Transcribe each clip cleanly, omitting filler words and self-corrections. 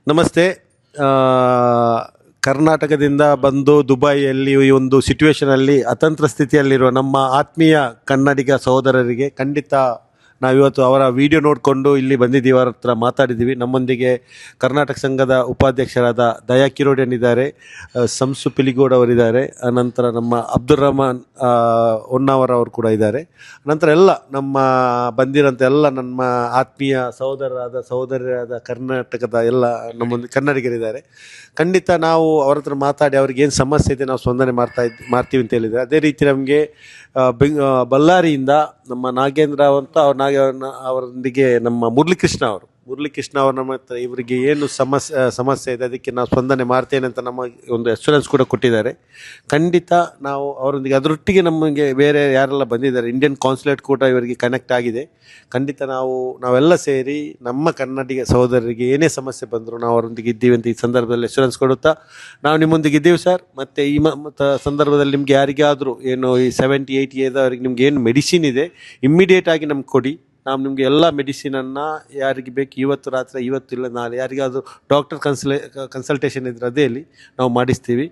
ನಮಸ್ತೆ. ಆ, ಕರ್ನಾಟಕದಿಂದ ಬಂದು ದುಬೈಯಲ್ಲಿ ಈ ಒಂದು ಸಿಚುವೇಷನಲ್ಲಿ ಅತಂತ್ರ ಸ್ಥಿತಿಯಲ್ಲಿರುವ ನಮ್ಮ ಆತ್ಮೀಯ ಕನ್ನಡಿಗ ಸಹೋದರರಿಗೆ ಖಂಡಿತ ನಾವಿವತ್ತು ಅವರ ವಿಡಿಯೋ ನೋಡಿಕೊಂಡು ಇಲ್ಲಿ ಬಂದಿದ್ದೀವಿ, ಅವರ ಹತ್ರ ಮಾತಾಡಿದ್ದೀವಿ. ನಮ್ಮೊಂದಿಗೆ ಕರ್ನಾಟಕ ಸಂಘದ ಉಪಾಧ್ಯಕ್ಷರಾದ ದಯಾ ಕಿರೋಡಿಯನ್ ಇದ್ದಾರೆ, ಸಂಸು ಪಿಲಿಗೋಡ್ ಅವರಿದ್ದಾರೆ, ಅನಂತರ ನಮ್ಮ ಅಬ್ದುಲ್ ರಹಮಾನ್ ಹೊನ್ನಾವರ್ ಅವರು ಕೂಡ ಇದ್ದಾರೆ. ನಂತರ ಎಲ್ಲ ನಮ್ಮ ಬಂದಿರೋಂಥ ಎಲ್ಲ ನಮ್ಮ ಆತ್ಮೀಯ ಸಹೋದರರಾದ ಕರ್ನಾಟಕದ ಎಲ್ಲ ನಮ್ಮೊಂದಿಗೆ ಕನ್ನಡಿಗರಿದ್ದಾರೆ. ಖಂಡಿತ ನಾವು ಅವ್ರ ಹತ್ರ ಮಾತಾಡಿ ಅವ್ರಿಗೆ ಏನು ಸಮಸ್ಯೆ ಇದೆ ನಾವು ಸ್ಪಂದನೆ ಮಾಡ್ತೀವಿ ಅಂತ ಹೇಳಿದ್ದಾರೆ. ಅದೇ ರೀತಿ ನಮಗೆ ಬಳ್ಳಾರಿಯಿಂದ ನಮ್ಮ ನಾಗೇಂದ್ರ ಅಂತ ಅವರೊಂದಿಗೆ ನಮ್ಮ ಮುರಳೀಕೃಷ್ಣ ಅವ್ರ ನಮ್ಮ ಹತ್ರ ಇವರಿಗೆ ಏನು ಸಮಸ್ಯೆ ಇದೆ ಅದಕ್ಕೆ ನಾವು ಸ್ಪಂದನೆ ಮಾಡ್ತೇನೆ ಅಂತ ನಮಗೆ ಒಂದು ಅಶ್ಯೂರೆನ್ಸ್ ಕೂಡ ಕೊಟ್ಟಿದ್ದಾರೆ. ಖಂಡಿತ ನಾವು ಅವರೊಂದಿಗೆ ಅದರೊಟ್ಟಿಗೆ ನಮಗೆ ಬೇರೆ ಯಾರೆಲ್ಲ ಬಂದಿದ್ದಾರೆ, ಇಂಡಿಯನ್ ಕಾನ್ಸುಲೇಟ್ ಕೂಡ ಇವರಿಗೆ ಕನೆಕ್ಟ್ ಆಗಿದೆ. ಖಂಡಿತ ನಾವೆಲ್ಲ ಸೇರಿ ನಮ್ಮ ಕನ್ನಡಿಗ ಸಹೋದರರಿಗೆ ಏನೇ ಸಮಸ್ಯೆ ಬಂದರೂ ನಾವು ಅವರೊಂದಿಗೆ ಇದ್ದೀವಿ ಅಂತ ಈ ಸಂದರ್ಭದಲ್ಲಿ ಅಶ್ಯೂರೆನ್ಸ್ ಕೊಡುತ್ತಾ ನಾವು ನಿಮ್ಮೊಂದಿಗೆ ಇದ್ದೀವಿ ಸರ್. ಮತ್ತು ಈ ಸಂದರ್ಭದಲ್ಲಿ ನಿಮಗೆ ಯಾರಿಗಾದರೂ ಏನು ಈ 70-80 ಏದವರಿಗೆ ನಿಮ್ಗೆ ಏನು ಮೆಡಿಸಿನ್ ಇದೆ ಇಮ್ಮಿಡಿಯೇಟಾಗಿ ನಮ್ಗೆ ಕೊಡಿ. ನಾವು ನಿಮಗೆ ಎಲ್ಲ ಮೆಡಿಸಿನನ್ನು ಯಾರಿಗೆ ಬೇಕು ಇವತ್ತು ರಾತ್ರಿ, ಇವತ್ತು ಇಲ್ಲ ನಾಳೆ, ಯಾರಿಗಾದರೂ ಡಾಕ್ಟರ್ ಕನ್ಸಲ್ಟೇಷನ್ ಇದ್ದರೆ ಅದೇಲಿ ನಾವು ಮಾಡಿಸ್ತೀವಿ.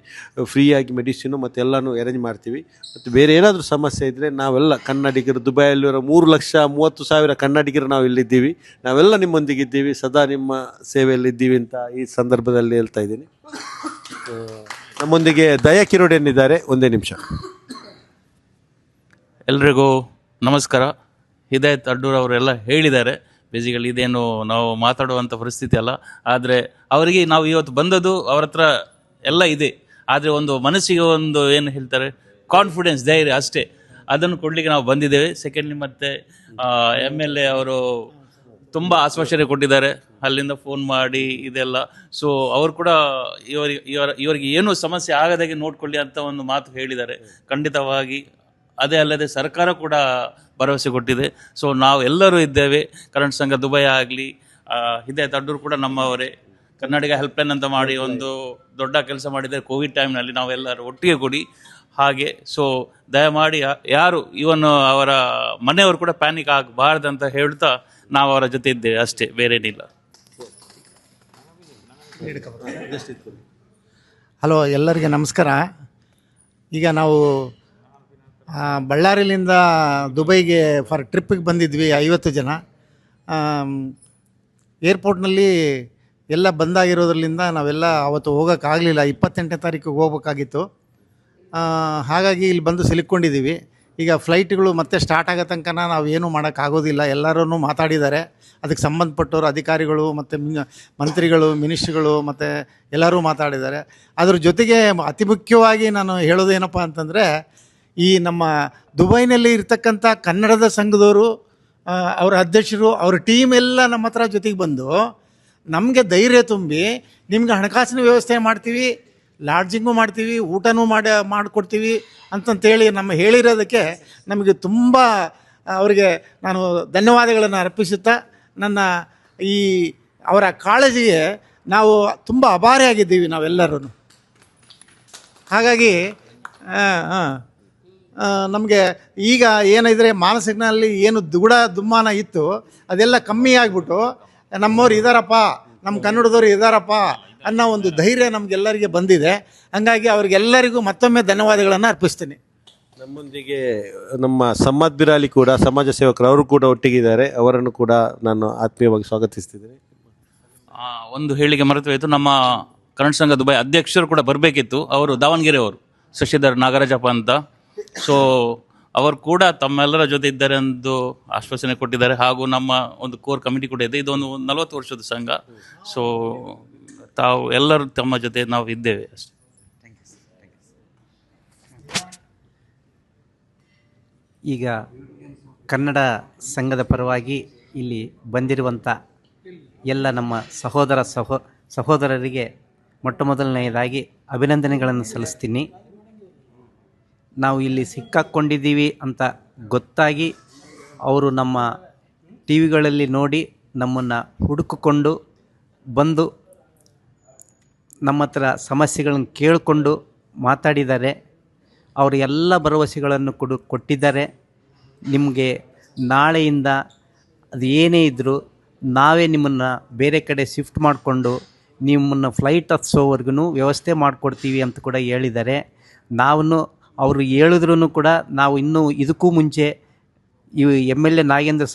ಫ್ರೀಯಾಗಿ ಮೆಡಿಸಿನು ಮತ್ತು ಎಲ್ಲನೂ ಅರೇಂಜ್ ಮಾಡ್ತೀವಿ. ಮತ್ತು ಬೇರೆ ಏನಾದರೂ ಸಮಸ್ಯೆ ಇದ್ದರೆ ನಾವೆಲ್ಲ ಕನ್ನಡಿಗರು, ದುಬೈಯಲ್ಲಿರೋ 3,30,000 ಕನ್ನಡಿಗರು ನಾವು ಇಲ್ಲಿದ್ದೀವಿ, ನಾವೆಲ್ಲ ನಿಮ್ಮೊಂದಿಗಿದ್ದೀವಿ, ಸದಾ ನಿಮ್ಮ ಸೇವೆಯಲ್ಲಿದ್ದೀವಿ ಅಂತ ಈ ಸಂದರ್ಭದಲ್ಲಿ ಹೇಳ್ತಾ ಇದ್ದೀನಿ. ನಮ್ಮೊಂದಿಗೆ ದಯಾ ಕಿರೋಡಿಯನ್ ಇದ್ದಾರೆ. ಒಂದೇ ನಿಮಿಷ. ಎಲ್ರಿಗೂ ನಮಸ್ಕಾರ. ಹಿದಾಯತ್ ಅಡ್ಡೂರ್ ಅವರೆಲ್ಲ ಹೇಳಿದ್ದಾರೆ. ಬೇಸಿಕಲಿ ಇದೇನು ನಾವು ಮಾತಾಡುವಂಥ ಪರಿಸ್ಥಿತಿ ಅಲ್ಲ, ಆದರೆ ಅವರಿಗೆ ನಾವು ಇವತ್ತು ಬಂದದ್ದು ಅವ್ರ ಹತ್ರ ಎಲ್ಲ ಇದೆ. ಆದರೆ ಒಂದು ಮನಸ್ಸಿಗೆ ಒಂದು ಏನು ಹೇಳ್ತಾರೆ ಕಾನ್ಫಿಡೆನ್ಸ್, ಧೈರ್ಯ ಅಷ್ಟೇ, ಅದನ್ನು ಕೊಡಲಿಕ್ಕೆ ನಾವು ಬಂದಿದ್ದೇವೆ. ಸೆಕೆಂಡ್ಲಿ ಮತ್ತೆ MLA ಅವರು ತುಂಬ ಆಶ್ವಾಸನೆ ಕೊಟ್ಟಿದ್ದಾರೆ, ಅಲ್ಲಿಂದ ಫೋನ್ ಮಾಡಿ ಇದೆಲ್ಲ. ಸೊ ಅವರು ಕೂಡ ಇವರಿಗೆ ಏನು ಸಮಸ್ಯೆ ಆಗದಾಗೆ ನೋಡ್ಕೊಳ್ಳಿ ಅಂತ ಒಂದು ಮಾತು ಹೇಳಿದ್ದಾರೆ. ಖಂಡಿತವಾಗಿ ಅದೇ ಅಲ್ಲದೆ ಸರ್ಕಾರ ಕೂಡ ಭರವಸೆ ಕೊಟ್ಟಿದೆ. ಸೊ ನಾವು ಎಲ್ಲರೂ ಇದ್ದೇವೆ, ಕನ್ನಡ ಸಂಘ ದುಬೈ ಆಗಲಿ, ಹಿದಾಯತ್ ಅಡ್ಡೂರು ಕೂಡ ನಮ್ಮವರೇ. ಕನ್ನಡಿಗ ಹೆಲ್ಪ್ಲೈನ್ ಅಂತ ಮಾಡಿ ಒಂದು ದೊಡ್ಡ ಕೆಲಸ ಮಾಡಿದ್ದಾರೆ ಕೋವಿಡ್ ಟೈಮ್ನಲ್ಲಿ, ನಾವೆಲ್ಲರೂ ಒಟ್ಟಿಗೆ ಕೊಡಿ ಹಾಗೆ. ಸೊ ದಯಮಾಡಿ ಯಾರು ಇವನ್ ಅವರ ಮನೆಯವರು ಕೂಡ ಪ್ಯಾನಿಕ್ ಆಗಬಾರ್ದು ಅಂತ ಹೇಳ್ತಾ ನಾವು ಅವರ ಜೊತೆ ಇದ್ದೇವೆ ಅಷ್ಟೇ, ಬೇರೇನಿಲ್ಲ. ಹಲೋ, ಎಲ್ಲರಿಗೆ ನಮಸ್ಕಾರ. ಈಗ ನಾವು ಬಳ್ಳಾರಿಲಿಂದ ದುಬೈಗೆ ಫಾರ್ ಟ್ರಿಪ್ಪಿಗೆ ಬಂದಿದ್ವಿ 50 ಜನ. ಏರ್ಪೋರ್ಟ್ನಲ್ಲಿ ಎಲ್ಲ ಬಂದಾಗಿರೋದ್ರಿಂದ ನಾವೆಲ್ಲ ಅವತ್ತು ಹೋಗೋಕ್ಕಾಗಲಿಲ್ಲ. 28ನೇ ತಾರೀಕಿಗೆ ಹೋಗ್ಬೇಕಾಗಿತ್ತು. ಹಾಗಾಗಿ ಇಲ್ಲಿ ಬಂದು ಸಿಲುಕೊಂಡಿದ್ದೀವಿ. ಈಗ ಫ್ಲೈಟ್ಗಳು ಮತ್ತೆ ಸ್ಟಾರ್ಟ್ ಆಗೋ ತನಕ ನಾವು ಏನೂ ಮಾಡೋಕ್ಕಾಗೋದಿಲ್ಲ. ಎಲ್ಲರೂ ಮಾತಾಡಿದ್ದಾರೆ, ಅದಕ್ಕೆ ಸಂಬಂಧಪಟ್ಟವರು ಅಧಿಕಾರಿಗಳು ಮತ್ತು ಮಂತ್ರಿಗಳು, ಮಿನಿಸ್ಟ್ರಿಗಳು ಮತ್ತು ಎಲ್ಲರೂ ಮಾತಾಡಿದ್ದಾರೆ. ಅದ್ರ ಜೊತೆಗೆ ಅತಿ ಮುಖ್ಯವಾಗಿ ನಾನು ಹೇಳೋದೇನಪ್ಪ ಅಂತಂದರೆ, ಈ ನಮ್ಮ ದುಬೈನಲ್ಲಿ ಇರ್ತಕ್ಕಂಥ ಕನ್ನಡದ ಸಂಘದವರು, ಅವರ ಅಧ್ಯಕ್ಷರು, ಅವ್ರ ಟೀಮ್ ಎಲ್ಲ ನಮ್ಮ ಹತ್ರ ಜೊತೆಗೆ ಬಂದು ನಮಗೆ ಧೈರ್ಯ ತುಂಬಿ, ನಿಮ್ಗೆ ಹಣಕಾಸಿನ ವ್ಯವಸ್ಥೆ ಮಾಡ್ತೀವಿ, ಲಾಡ್ಜಿಂಗು ಮಾಡ್ತೀವಿ, ಊಟನೂ ಮಾಡಿಕೊಡ್ತೀವಿ ಅಂತಂತೇಳಿ ಹೇಳಿರೋದಕ್ಕೆ ನಮಗೆ ತುಂಬ ಅವರಿಗೆ ನಾನು ಧನ್ಯವಾದಗಳನ್ನು ಅರ್ಪಿಸುತ್ತಾ, ನನ್ನ ಈ ಅವರ ಕಾಳಜಿಗೆ ನಾವು ತುಂಬ ಅಭಾರಿಯಾಗಿದ್ದೀವಿ ನಾವೆಲ್ಲರೂ. ಹಾಗಾಗಿ ನಮಗೆ ಈಗ ಏನಿದ್ರೆ ಮಾನಸಿಕನಲ್ಲಿ ಏನು ದುಮ್ಮಾನ ಇತ್ತು ಅದೆಲ್ಲ ಕಮ್ಮಿ ಆಗಿಬಿಟ್ಟು ನಮ್ಮವ್ರು ಇದ್ದಾರಪ್ಪ, ನಮ್ಮ ಕನ್ನಡದವ್ರು ಇದ್ದಾರಪ್ಪ ಅನ್ನೋ ಒಂದು ಧೈರ್ಯ ನಮಗೆಲ್ಲರಿಗೆ ಬಂದಿದೆ. ಹಾಗಾಗಿ ಅವ್ರಿಗೆಲ್ಲರಿಗೂ ಮತ್ತೊಮ್ಮೆ ಧನ್ಯವಾದಗಳನ್ನು ಅರ್ಪಿಸ್ತೀನಿ. ನಮ್ಮೊಂದಿಗೆ ನಮ್ಮ ಸಮ್ಮದ್ ಬಿರಾಲಿ ಕೂಡ, ಸಮಾಜ ಸೇವಕರು, ಅವರು ಕೂಡ ಒಟ್ಟಿಗಿದ್ದಾರೆ. ಅವರನ್ನು ಕೂಡ ನಾನು ಆತ್ಮೀಯವಾಗಿ ಸ್ವಾಗತಿಸ್ತಿದ್ದೀನಿ. ಒಂದು ಹೇಳಿಕೆ ಮರೆತು ಹೋಯಿತು, ನಮ್ಮ ಕನ್ನಡ ಸಂಘ ದುಬೈ ಅಧ್ಯಕ್ಷರು ಕೂಡ ಬರಬೇಕಿತ್ತು. ಅವರು ದಾವಣಗೆರೆ ಅವರು ಶಶಿಧರ್ ನಾಗರಾಜಪ್ಪ ಅಂತ. ಸೊ ಅವರು ಕೂಡ ತಮ್ಮೆಲ್ಲರ ಜೊತೆ ಇದ್ದಾರೆ ಎಂದು ಆಶ್ವಾಸನೆ ಕೊಟ್ಟಿದ್ದಾರೆ. ಹಾಗೂ ನಮ್ಮ ಒಂದು ಕೋರ್ ಕಮಿಟಿ ಕೂಡ ಇದೆ. ಇದೊಂದು 40 ವರ್ಷದ ಸಂಘ. ಸೊ ತಾವು ಎಲ್ಲರೂ ತಮ್ಮ ಜೊತೆ ನಾವು ಇದ್ದೇವೆ ಅಷ್ಟೇ. ಈಗ ಕನ್ನಡ ಸಂಘದ ಪರವಾಗಿ ಇಲ್ಲಿ ಬಂದಿರುವಂಥ ಎಲ್ಲ ನಮ್ಮ ಸಹೋದರರಿಗೆ ಮೊದಲನೆಯದಾಗಿ ಅಭಿನಂದನೆಗಳನ್ನು ಸಲ್ಲಿಸ್ತೀನಿ. ನಾವು ಇಲ್ಲಿ ಸಿಕ್ಕಾಕ್ಕೊಂಡಿದ್ದೀವಿ ಅಂತ ಗೊತ್ತಾಗಿ ಅವರು ನಮ್ಮ ಟಿ ವಿಗಳಲ್ಲಿ ನೋಡಿ ನಮ್ಮನ್ನು ಹುಡುಕಿಕೊಂಡು ಬಂದು ನಮ್ಮ ಹತ್ರ ಸಮಸ್ಯೆಗಳನ್ನು ಕೇಳಿಕೊಂಡು ಮಾತಾಡಿದ್ದಾರೆ. ಅವರು ಎಲ್ಲ ಭರವಸೆಗಳನ್ನು ಕೊಟ್ಟಿದ್ದಾರೆ. ನಿಮಗೆ ನಾಳೆಯಿಂದ ಅದು ಏನೇ ಇದ್ದರೂ ನಾವೇ ನಿಮ್ಮನ್ನು ಬೇರೆ ಕಡೆ ಶಿಫ್ಟ್ ಮಾಡಿಕೊಂಡು ನಿಮ್ಮನ್ನು ಫ್ಲೈಟ್ ಹತ್ಸೋವರೆಗೂ ವ್ಯವಸ್ಥೆ ಮಾಡಿಕೊಡ್ತೀವಿ ಅಂತ ಕೂಡ ಹೇಳಿದ್ದಾರೆ. ನಾವು ಅವರು ಹೇಳಿದ್ರೂ ಕೂಡ ನಾವು ಇನ್ನೂ ಇದಕ್ಕೂ ಮುಂಚೆ ಇವು MLA ನಾಗೇಂದ್ರ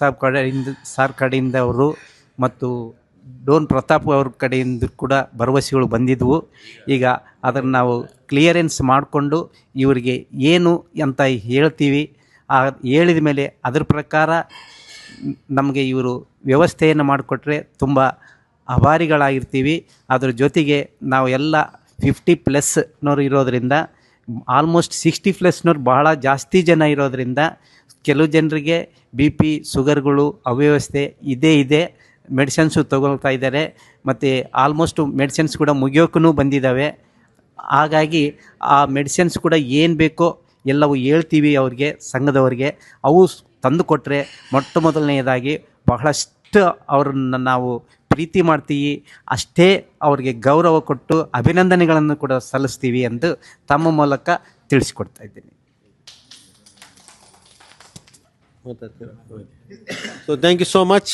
ಸಾರ್ ಕಡೆಯಿಂದ ಅವರು ಮತ್ತು ಡೋನ್ ಪ್ರತಾಪ್ ಅವ್ರ ಕಡೆಯಿಂದ ಕೂಡ ಭರವಸೆಗಳು ಬಂದಿದ್ವು. ಈಗ ಅದನ್ನು ನಾವು ಕ್ಲಿಯರೆನ್ಸ್ ಮಾಡಿಕೊಂಡು ಇವರಿಗೆ ಏನು ಅಂತ ಹೇಳ್ತೀವಿ. ಹೇಳಿದ ಮೇಲೆ ಅದರ ಪ್ರಕಾರ ನಮಗೆ ಇವರು ವ್ಯವಸ್ಥೆಯನ್ನು ಮಾಡಿಕೊಟ್ರೆ ತುಂಬ ಆಭಾರಿಗಳಾಗಿರ್ತೀವಿ. ಅದ್ರ ಜೊತೆಗೆ ನಾವು ಎಲ್ಲ 50+ ಇರೋದರಿಂದ, ಆಲ್ಮೋಸ್ಟ್ 60+ ಬಹಳ ಜಾಸ್ತಿ ಜನ ಇರೋದರಿಂದ ಕೆಲವು ಜನರಿಗೆ BP ಶುಗರ್ಗಳು ಅವ್ಯವಸ್ಥೆ ಇದೆ. ಮೆಡಿಸಿನ್ಸು ತಗೊಳ್ತಾ ಇದ್ದಾರೆ. ಮತ್ತು ಆಲ್ಮೋಸ್ಟು ಮೆಡಿಸಿನ್ಸ್ ಕೂಡ ಮುಗಿಯೋಕ್ಕೂ ಬಂದಿದ್ದಾವೆ. ಹಾಗಾಗಿ ಆ ಮೆಡಿಸಿನ್ಸ್ ಕೂಡ ಏನು ಬೇಕೋ ಎಲ್ಲವೂ ಹೇಳ್ತೀವಿ ಅವ್ರಿಗೆ, ಸಂಘದವ್ರಿಗೆ. ಅವು ತಂದು ಕೊಟ್ಟರೆ ಮೊದಲನೆಯದಾಗಿ ಬಹಳಷ್ಟು ಅವ್ರನ್ನ ನಾವು ಪ್ರೀತಿ ಮಾಡ್ತೀವಿ, ಅಷ್ಟೇ ಅವ್ರಿಗೆ ಗೌರವ ಕೊಟ್ಟು ಅಭಿನಂದನೆಗಳನ್ನು ಕೂಡ ಸಲ್ಲಿಸ್ತೀವಿ ಎಂದು ತಮ್ಮ ಮೂಲಕ ತಿಳಿಸ್ಕೊಡ್ತಾ ಇದ್ದೀನಿ. So thank you so much.